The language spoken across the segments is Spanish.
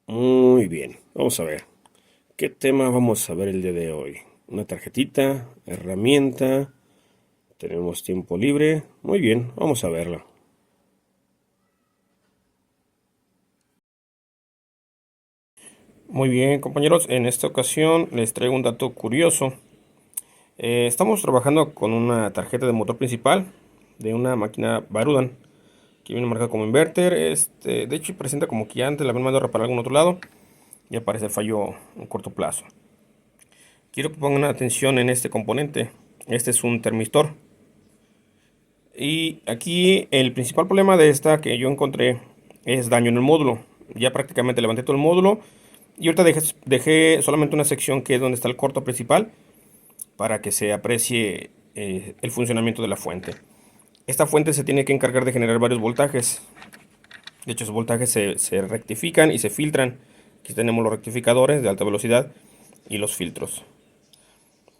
Muy bien, vamos a ver. ¿Qué tema vamos a ver el día de hoy? Una tarjetita, herramienta, tenemos tiempo libre. Muy bien, vamos a verla. Muy bien, compañeros, en esta ocasión les traigo un dato curioso. Estamos trabajando con una tarjeta de motor principal de una máquina Barudan, que viene marcada como inverter. De hecho, presenta como que ya antes la habían mandado a reparar en algún otro lado y aparece el fallo en corto plazo. Quiero que pongan atención en este componente. Este es un termistor. Y aquí el principal problema de esta que yo encontré es daño en el módulo. Ya prácticamente levanté todo el módulo y ahorita dejé solamente una sección que es donde está el corto principal para que se aprecie el funcionamiento de la fuente. Esta fuente se tiene que encargar de generar varios voltajes. De hecho, esos voltajes se rectifican y se filtran. Aquí tenemos los rectificadores de alta velocidad y los filtros.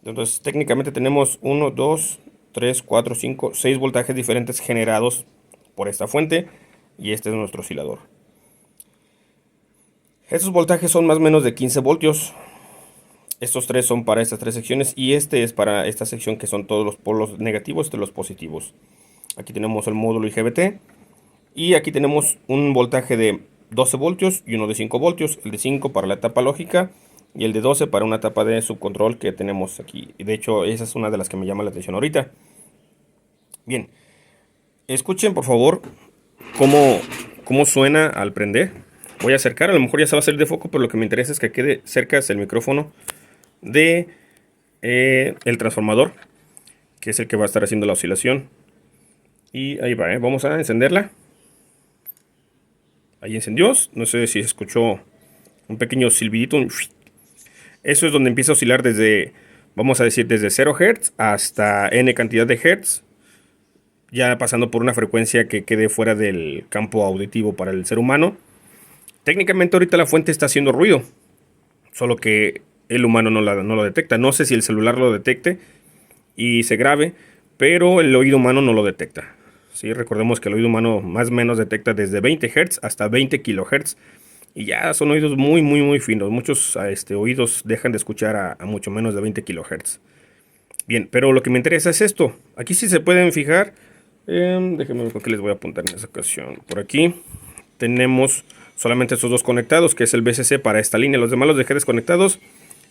Entonces, técnicamente tenemos uno, 2, 3, 4, 5, 6 voltajes diferentes generados por esta fuente y este es nuestro oscilador. Estos voltajes son más o menos de 15 voltios. Estos tres son para estas tres secciones y este es para esta sección que son todos los polos negativos de los positivos. Aquí tenemos el módulo IGBT y aquí tenemos un voltaje de 12 voltios y uno de 5 voltios. El de 5 para la etapa lógica y el de 12 para una etapa de subcontrol que tenemos aquí. Y de hecho esa es una de las que me llama la atención ahorita. Bien, escuchen por favor cómo suena al prender. Voy a acercar, a lo mejor ya se va a salir de foco, pero lo que me interesa es que quede cerca del micrófono de el transformador, que es el que va a estar haciendo la oscilación. Y ahí va, vamos a encenderla. Ahí encendió, no sé si escuchó un pequeño silbidito. Eso es donde empieza a oscilar desde, vamos a decir, desde 0 Hz hasta N cantidad de Hz, ya pasando por una frecuencia que quede fuera del campo auditivo para el ser humano. Técnicamente ahorita la fuente está haciendo ruido, solo que el humano no lo detecta. No sé si el celular lo detecte y se grabe, pero el oído humano no lo detecta. ¿Sí? Recordemos que el oído humano más o menos detecta desde 20 Hz hasta 20 kHz. Y ya son oídos muy, muy, muy finos. Muchos oídos dejan de escuchar a mucho menos de 20 kHz. Bien, pero lo que me interesa es esto. Aquí sí se pueden fijar. Déjenme ver con qué les voy a apuntar en esta ocasión. Por aquí tenemos solamente estos dos conectados, que es el VCC para esta línea. Los demás los dejé desconectados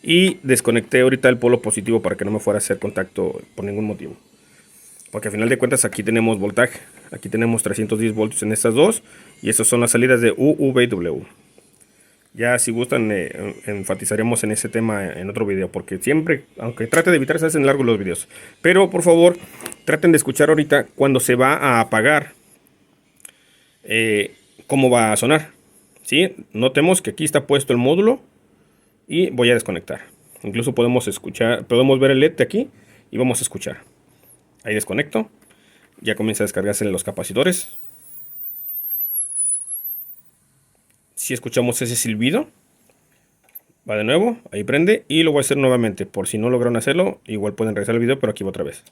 y desconecté ahorita el polo positivo para que no me fuera a hacer contacto por ningún motivo. Porque al final de cuentas aquí tenemos voltaje. Aquí tenemos 310 voltios en estas dos y estas son las salidas de UVW. Ya si gustan enfatizaremos en ese tema en otro video, porque siempre, aunque trate de evitar, se hacen largos los videos. Pero por favor, traten de escuchar ahorita cuando se va a apagar cómo va a sonar. ¿Sí? Notemos que aquí está puesto el módulo y voy a desconectar. Incluso podemos escuchar, podemos ver el LED de aquí y vamos a escuchar. Ahí desconecto. Ya comienza a descargarse en los capacitores. Si escuchamos ese silbido, va de nuevo, ahí prende y lo voy a hacer nuevamente. Por si no lograron hacerlo, igual pueden regresar el video, pero aquí va otra vez.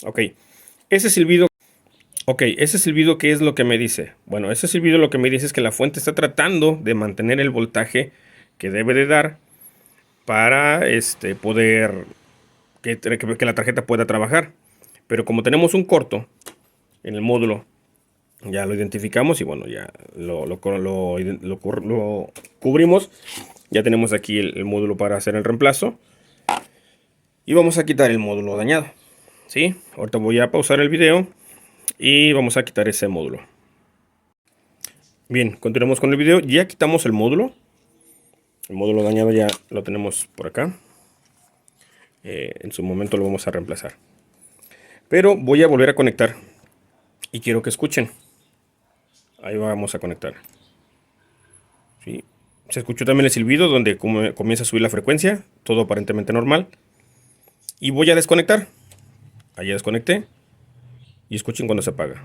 Ok, ese silbido, ok, ese silbido, ¿qué es lo que me dice? Bueno, ese silbido lo que me dice es que la fuente está tratando de mantener el voltaje que debe de dar para poder que la tarjeta pueda trabajar. Pero como tenemos un corto en el módulo, ya lo identificamos y bueno, ya lo cubrimos. Ya tenemos aquí el módulo para hacer el reemplazo. Y vamos a quitar el módulo dañado. ¿Sí? Ahorita voy a pausar el video y vamos a quitar ese módulo. Bien, continuamos con el video. Ya quitamos el módulo. El módulo dañado ya lo tenemos por acá. En su momento lo vamos a reemplazar. Pero voy a volver a conectar. Y quiero que escuchen. Ahí vamos a conectar. ¿Sí? Se escuchó también el silbido donde comienza a subir la frecuencia. Todo aparentemente normal. Y voy a desconectar. Ahí ya desconecté. Y escuchen cuando se apaga.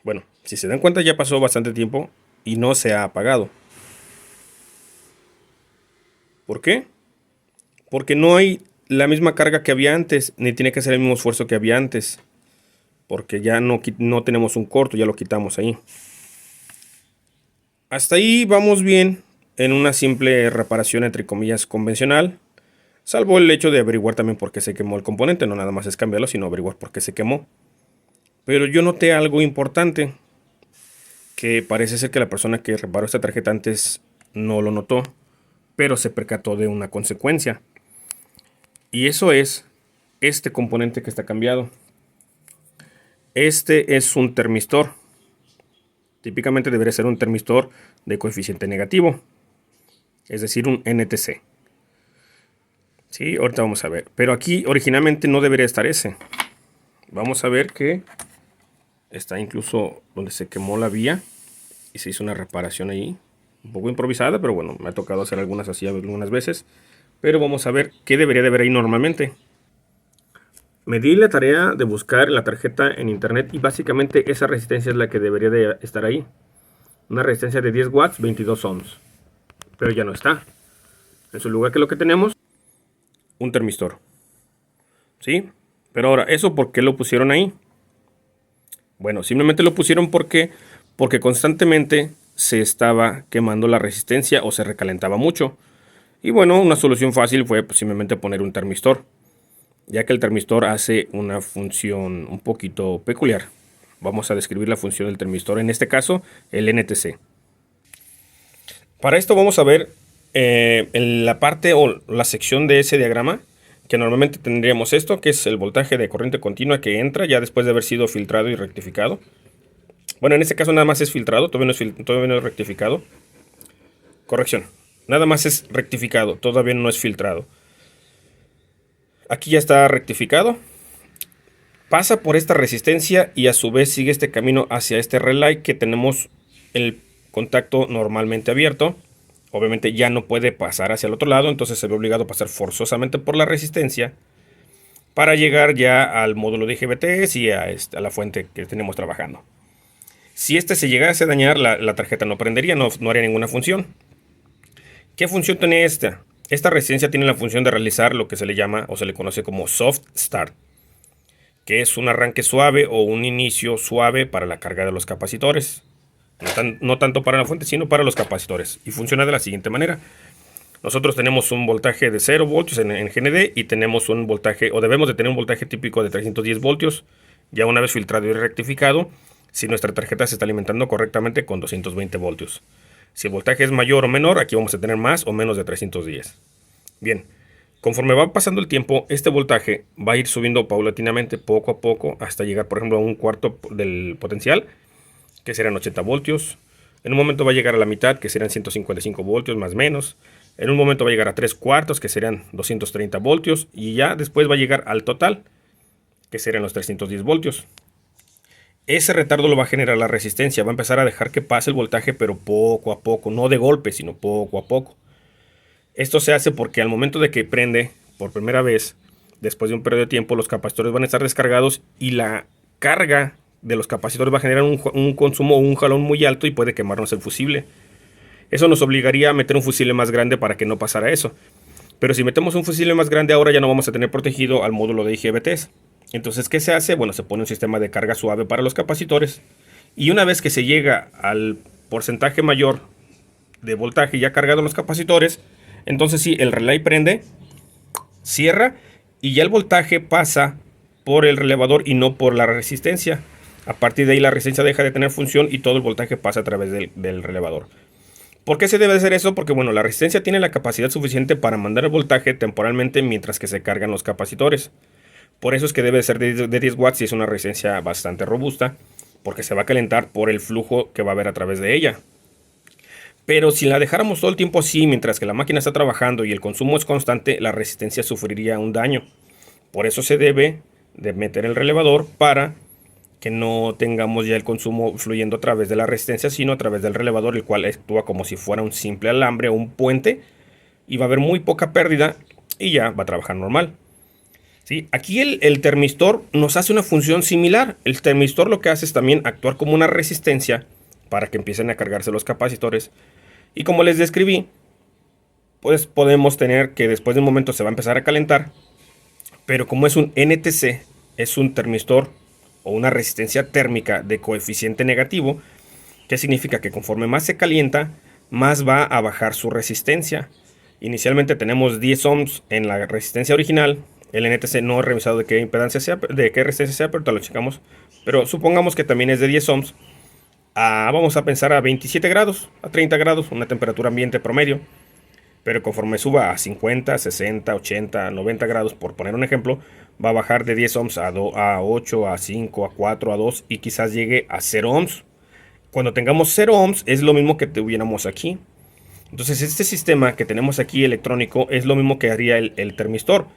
Bueno, si se dan cuenta ya pasó bastante tiempo y no se ha apagado. ¿Por qué? Porque no hay la misma carga que había antes, ni tiene que ser el mismo esfuerzo que había antes. Porque ya no tenemos un corto, ya lo quitamos ahí. Hasta ahí vamos bien en una simple reparación entre comillas convencional. Salvo el hecho de averiguar también por qué se quemó el componente. No nada más es cambiarlo, sino averiguar por qué se quemó. Pero yo noté algo importante. Que parece ser que la persona que reparó esta tarjeta antes no lo notó. Pero se percató de una consecuencia. Y eso es este componente que está cambiado. Este es un termistor. Típicamente debería ser un termistor de coeficiente negativo. Es decir, un NTC. Sí, ahorita vamos a ver. Pero aquí originalmente no debería estar ese. Vamos a ver que está incluso donde se quemó la vía. Y se hizo una reparación ahí. Un poco improvisada, pero bueno, me ha tocado hacer algunas así algunas veces. Pero vamos a ver qué debería de haber ahí normalmente. Me di la tarea de buscar la tarjeta en internet y básicamente esa resistencia es la que debería de estar ahí. Una resistencia de 10 watts, 22 ohms. Pero ya no está. En su lugar, que lo que tenemos, un termistor. ¿Sí? Pero ahora, ¿eso por qué lo pusieron ahí? Bueno, simplemente lo pusieron porque constantemente se estaba quemando la resistencia o se recalentaba mucho. Y bueno, una solución fácil fue pues, simplemente poner un termistor, ya que el termistor hace una función un poquito peculiar. Vamos a describir la función del termistor, en este caso el NTC. Para esto vamos a ver en la parte o la sección de ese diagrama, que normalmente tendríamos esto, que es el voltaje de corriente continua que entra ya después de haber sido filtrado y rectificado. Bueno, en este caso nada más es filtrado, todavía no es rectificado. Corrección, nada más es rectificado, todavía no es filtrado. Aquí ya está rectificado. Pasa por esta resistencia y a su vez sigue este camino hacia este relay que tenemos el contacto normalmente abierto. Obviamente ya no puede pasar hacia el otro lado, entonces se ve obligado a pasar forzosamente por la resistencia para llegar ya al módulo de IGBTs y a la fuente que tenemos trabajando. Si este se llegase a dañar, la tarjeta no prendería, no haría ninguna función. ¿Qué función tiene esta? Esta resistencia tiene la función de realizar lo que se le llama o se le conoce como soft start, que es un arranque suave o un inicio suave para la carga de los capacitores. No tanto para la fuente, sino para los capacitores. Y funciona de la siguiente manera. Nosotros tenemos un voltaje de 0 voltios en GND y tenemos un voltaje, o debemos de tener un voltaje típico de 310 voltios, ya una vez filtrado y rectificado, si nuestra tarjeta se está alimentando correctamente con 220 voltios. Si el voltaje es mayor o menor, aquí vamos a tener más o menos de 310. Bien, conforme va pasando el tiempo, este voltaje va a ir subiendo paulatinamente, poco a poco, hasta llegar, por ejemplo, a un cuarto del potencial, que serán 80 voltios. En un momento va a llegar a la mitad, que serán 155 voltios más o menos. En un momento va a llegar a 3 cuartos, que serán 230 voltios. Y ya después va a llegar al total, que serán los 310 voltios. Ese retardo lo va a generar la resistencia. Va a empezar a dejar que pase el voltaje, pero poco a poco. No de golpe, sino poco a poco. Esto se hace porque al momento de que prende por primera vez, después de un periodo de tiempo, los capacitores van a estar descargados y la carga de los capacitores va a generar un consumo o un jalón muy alto y puede quemarnos el fusible. Eso nos obligaría a meter un fusible más grande para que no pasara eso. Pero si metemos un fusible más grande ahora ya no vamos a tener protegido al módulo de IGBTs. Entonces, ¿qué se hace? Bueno, se pone un sistema de carga suave para los capacitores. Y una vez que se llega al porcentaje mayor de voltaje ya cargado en los capacitores, entonces sí, el relay prende, cierra y ya el voltaje pasa por el relevador y no por la resistencia. A partir de ahí la resistencia deja de tener función y todo el voltaje pasa a través del relevador. ¿Por qué se debe hacer eso? Porque bueno, la resistencia tiene la capacidad suficiente para mandar el voltaje temporalmente mientras que se cargan los capacitores. Por eso es que debe ser de 10 watts y es una resistencia bastante robusta, porque se va a calentar por el flujo que va a haber a través de ella. Pero si la dejáramos todo el tiempo así mientras que la máquina está trabajando y el consumo es constante, la resistencia sufriría un daño. Por eso se debe de meter el relevador para que no tengamos ya el consumo fluyendo a través de la resistencia, sino a través del relevador, el cual actúa como si fuera un simple alambre o un puente, y va a haber muy poca pérdida y ya va a trabajar normal. ¿Sí? Aquí el termistor nos hace una función similar. El termistor lo que hace es también actuar como una resistencia para que empiecen a cargarse los capacitores. Y como les describí, pues podemos tener que después de un momento se va a empezar a calentar. Pero como es un NTC, es un termistor o una resistencia térmica de coeficiente negativo, ¿qué significa? Que conforme más se calienta, más va a bajar su resistencia. Inicialmente tenemos 10 ohms en la resistencia original. El NTC no he revisado de qué impedancia sea, de qué resistencia sea, pero te lo checamos. Pero supongamos que también es de 10 ohms. Vamos a pensar a 27 grados, a 30 grados, una temperatura ambiente promedio. Pero conforme suba a 50, 60, 80, 90 grados, por poner un ejemplo, va a bajar de 10 ohms a 8, a 5, a 4, a 2 y quizás llegue a 0 ohms. Cuando tengamos 0 ohms es lo mismo que tuviéramos aquí. Entonces este sistema que tenemos aquí electrónico es lo mismo que haría el termistor.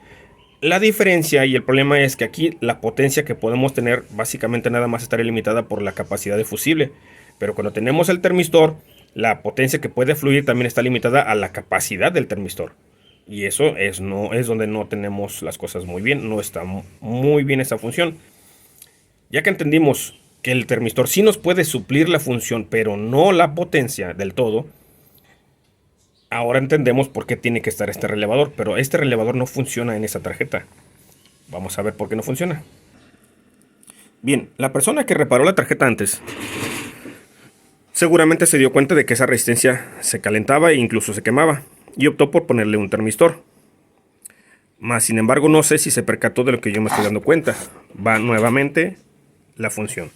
La diferencia y el problema es que aquí la potencia que podemos tener básicamente nada más estaría limitada por la capacidad de fusible. Pero cuando tenemos el termistor, la potencia que puede fluir también está limitada a la capacidad del termistor. Y eso es donde no tenemos las cosas muy bien, no está muy bien esa función. Ya que entendimos que el termistor sí nos puede suplir la función, pero no la potencia del todo, ahora entendemos por qué tiene que estar este relevador, pero este relevador no funciona en esa tarjeta. Vamos a ver por qué no funciona. Bien, la persona que reparó la tarjeta antes seguramente se dio cuenta de que esa resistencia se calentaba e incluso se quemaba y optó por ponerle un termistor. Más sin embargo, no sé si se percató de lo que yo me estoy dando cuenta. Va nuevamente la función.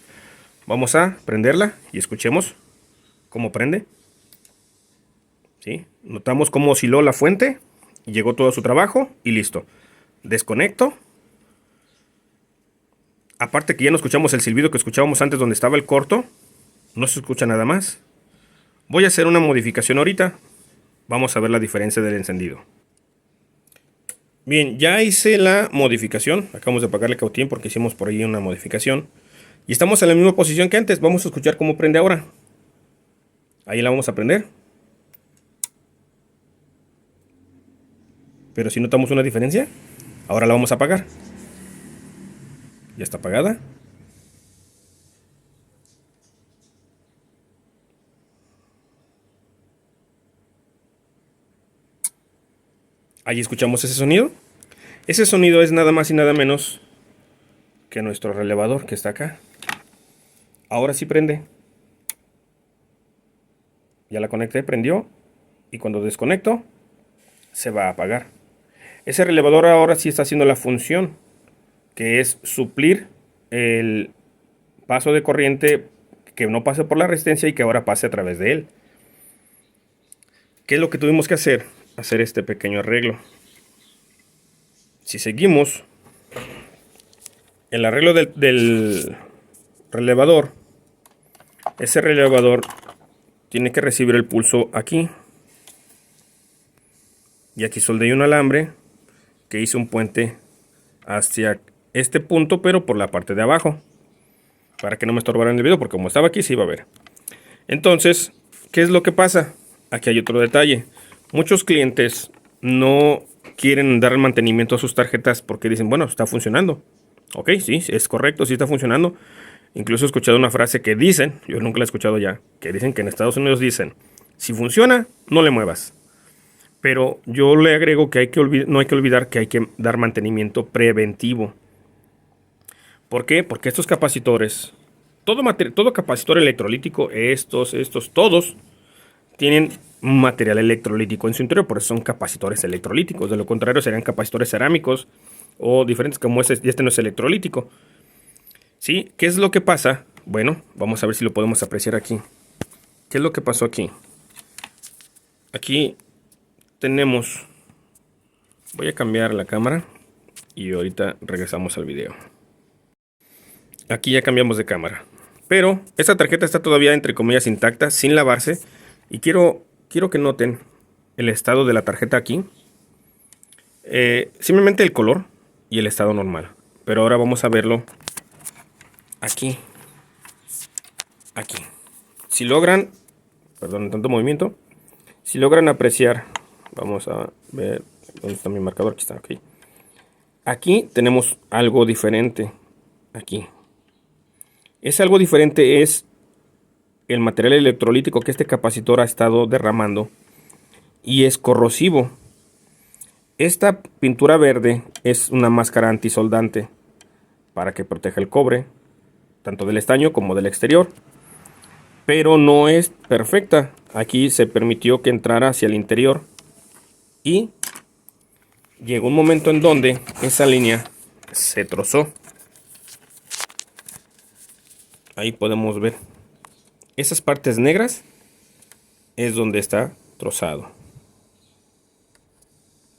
Vamos a prenderla y escuchemos cómo prende. ¿Sí? Notamos cómo osciló la fuente, llegó todo a su trabajo y listo. Desconecto. Aparte que ya no escuchamos el silbido que escuchábamos antes donde estaba el corto. No se escucha nada más. Voy a hacer una modificación ahorita. Vamos a ver la diferencia del encendido. Bien, ya hice la modificación. Acabamos de pagarle cautín porque hicimos por ahí una modificación. Y estamos en la misma posición que antes. Vamos a escuchar cómo prende ahora. Ahí la vamos a prender. Pero si notamos una diferencia, ahora la vamos a apagar. Ya está apagada. Ahí escuchamos ese sonido. Ese sonido es nada más y nada menos que nuestro relevador que está acá. Ahora sí prende. Ya la conecté, prendió. Y cuando desconecto, se va a apagar. Ese relevador ahora sí está haciendo la función, que es suplir el paso de corriente que no pase por la resistencia y que ahora pase a través de él. ¿Qué es lo que tuvimos que hacer? Hacer este pequeño arreglo. Si seguimos el arreglo del relevador, ese relevador tiene que recibir el pulso aquí. Y aquí soldé un alambre que hice un puente hacia este punto, pero por la parte de abajo, para que no me estorbaran el video, porque como estaba aquí se iba a ver. Entonces, ¿qué es lo que pasa? Aquí hay otro detalle. Muchos clientes no quieren dar mantenimiento a sus tarjetas porque dicen, bueno, está funcionando. Ok, sí, es correcto, sí está funcionando. Incluso he escuchado una frase que dicen, yo nunca la he escuchado ya, que dicen que en Estados Unidos dicen, si funciona, no le muevas. Pero yo le agrego que no hay que olvidar que hay que dar mantenimiento preventivo. ¿Por qué? Porque estos capacitores, todo capacitor electrolítico, todos tienen material electrolítico en su interior, por eso son capacitores electrolíticos. De lo contrario serían capacitores cerámicos o diferentes como este, y este no es electrolítico. ¿Sí? ¿Qué es lo que pasa? Bueno, vamos a ver si lo podemos apreciar aquí. ¿Qué es lo que pasó aquí? Aquí tenemos, voy a cambiar la cámara y ahorita regresamos al video. Aquí ya cambiamos de cámara, pero esta tarjeta está todavía entre comillas intacta, sin lavarse. Y quiero que noten el estado de la tarjeta aquí. Simplemente el color y el estado normal. Pero ahora vamos a verlo aquí. Aquí. Si logran, perdón, tanto movimiento. Si logran apreciar, vamos a ver dónde está mi marcador. Aquí está, ok. Aquí tenemos algo diferente. Aquí. Ese algo diferente es el material electrolítico que este capacitor ha estado derramando y es corrosivo. Esta pintura verde es una máscara antisoldante para que proteja el cobre, tanto del estaño como del exterior. Pero no es perfecta. Aquí se permitió que entrara hacia el interior y llegó un momento en donde esa línea se trozó. Ahí podemos ver. Esas partes negras es donde está trozado.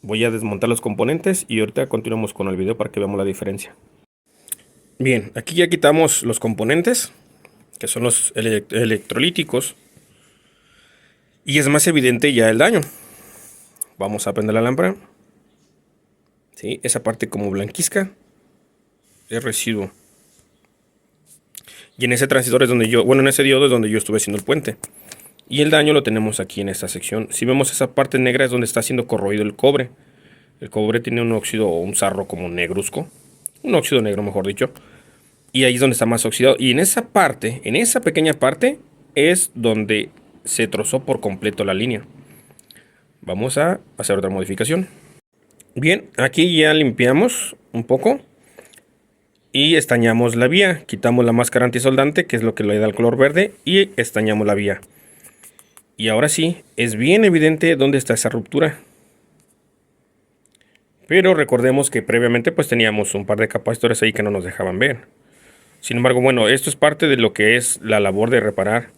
Voy a desmontar los componentes y ahorita continuamos con el video para que veamos la diferencia. Bien, aquí ya quitamos los componentes, que son los electrolíticos. Y es más evidente ya el daño. Vamos a prender la lámpara. ¿Sí? Esa parte como blanquizca es residuo. Y en ese transistor es donde en ese diodo es donde yo estuve haciendo el puente. Y el daño lo tenemos aquí en esta sección. Si vemos esa parte negra es donde está siendo corroído el cobre. El cobre tiene un óxido o un sarro como negruzco. Un óxido negro, mejor dicho. Y ahí es donde está más oxidado. Y en esa parte, en esa pequeña parte, es donde se trozó por completo la línea. Vamos a hacer otra modificación. Bien, aquí ya limpiamos un poco. Y estañamos la vía. Quitamos la máscara antisoldante, que es lo que le da el color verde. Y estañamos la vía. Y ahora sí, es bien evidente dónde está esa ruptura. Pero recordemos que previamente pues teníamos un par de capacitores ahí que no nos dejaban ver. Sin embargo, bueno, esto es parte de lo que es la labor de reparar.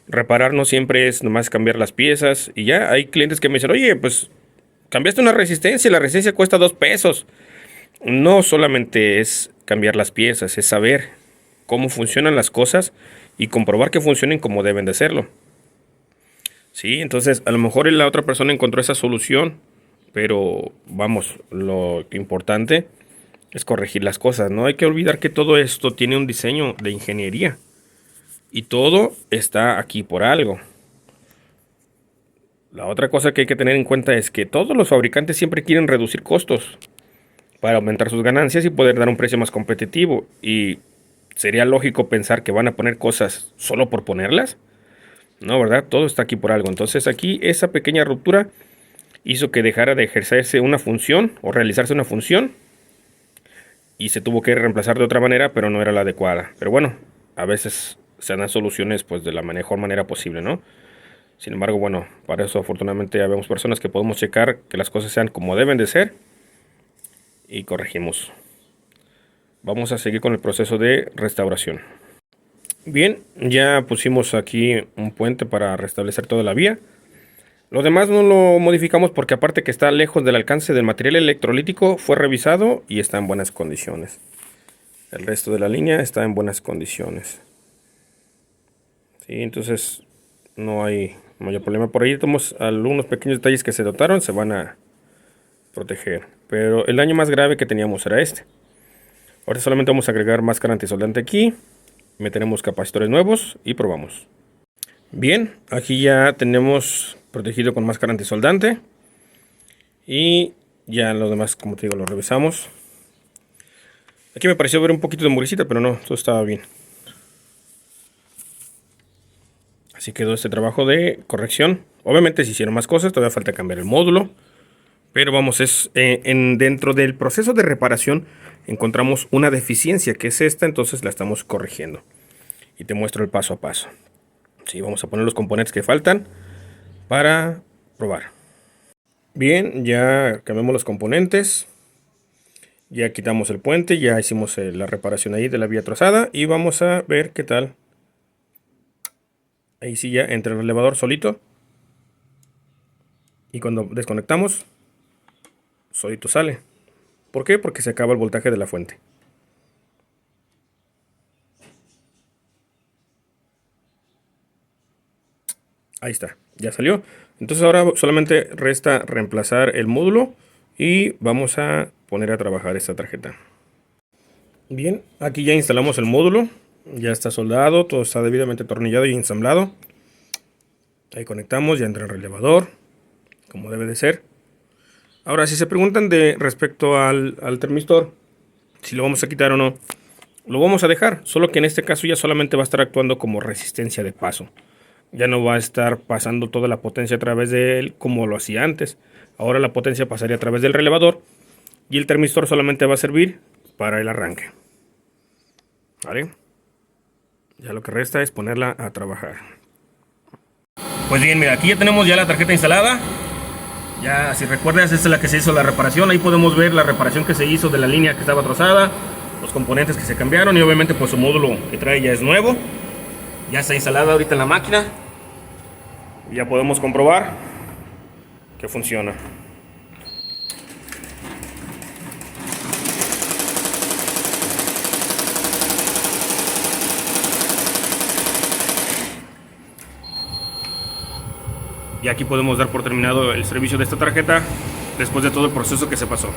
Reparar no siempre es nomás cambiar las piezas. Y ya hay clientes que me dicen, oye, pues cambiaste una resistencia y la resistencia cuesta 2 pesos. No solamente es cambiar las piezas, es saber cómo funcionan las cosas y comprobar que funcionen como deben de serlo. Sí, entonces a lo mejor la otra persona encontró esa solución, pero vamos, lo importante es corregir las cosas. No hay que olvidar que todo esto tiene un diseño de ingeniería y todo está aquí por algo. La otra cosa que hay que tener en cuenta es que todos los fabricantes siempre quieren reducir costos para aumentar sus ganancias y poder dar un precio más competitivo. Y sería lógico pensar que van a poner cosas solo por ponerlas. No, ¿verdad? Todo está aquí por algo. Entonces aquí esa pequeña ruptura hizo que dejara de ejercerse una función o realizarse una función. Y se tuvo que reemplazar de otra manera, pero no era la adecuada. Pero bueno, a veces se dan soluciones pues de la mejor manera posible, ¿no? Sin embargo, bueno, para eso afortunadamente ya vemos personas que podemos checar que las cosas sean como deben de ser. Y corregimos. Vamos a seguir con el proceso de restauración. Bien, ya pusimos aquí un puente para restablecer toda la vía. Lo demás no lo modificamos porque aparte que está lejos del alcance del material electrolítico, fue revisado y está en buenas condiciones. El resto de la línea está en buenas condiciones. Sí, entonces no hay mayor problema. Por ahí tenemos algunos pequeños detalles que se dotaron, se van a proteger. Pero el daño más grave que teníamos era este. Ahora solamente vamos a agregar máscara antisoldante aquí. Meteremos capacitores nuevos y probamos. Bien, aquí ya tenemos protegido con máscara antisoldante. Y ya los demás, como te digo, lo revisamos. Aquí me pareció ver un poquito de mugrecita, pero no, todo estaba bien. Así quedó este trabajo de corrección. Obviamente se hicieron más cosas, todavía falta cambiar el módulo. Pero vamos, dentro del proceso de reparación encontramos una deficiencia que es esta, entonces la estamos corrigiendo. Y te muestro el paso a paso. Sí, vamos a poner los componentes que faltan para probar. Bien, ya cambiamos los componentes. Ya quitamos el puente, ya hicimos la reparación ahí de la vía trozada. Y vamos a ver qué tal. Ahí sí ya entra el elevador solito. Y cuando desconectamos, solito sale. ¿Por qué? Porque se acaba el voltaje de la fuente. Ahí está, ya salió. Entonces ahora solamente resta reemplazar el módulo y vamos a poner a trabajar esta tarjeta. Bien, aquí ya instalamos el módulo. Ya está soldado, todo está debidamente atornillado y ensamblado. Ahí conectamos, ya entra el relevador, como debe de ser. Ahora, si se preguntan de respecto al termistor, si lo vamos a quitar o no, lo vamos a dejar, solo que en este caso ya solamente va a estar actuando como resistencia de paso. Ya no va a estar pasando toda la potencia a través de él como lo hacía antes. Ahora la potencia pasaría a través del relevador y el termistor solamente va a servir para el arranque. ¿Vale? Ya lo que resta es ponerla a trabajar. Pues bien, mira, aquí ya tenemos ya la tarjeta instalada. Ya, si recuerdas, esta es la que se hizo la reparación. Ahí podemos ver la reparación que se hizo de la línea que estaba trozada, los componentes que se cambiaron y obviamente pues su módulo que trae ya es nuevo. Ya está instalada ahorita en la máquina. Y ya podemos comprobar que funciona. Y aquí podemos dar por terminado el servicio de esta tarjeta después de todo el proceso que se pasó.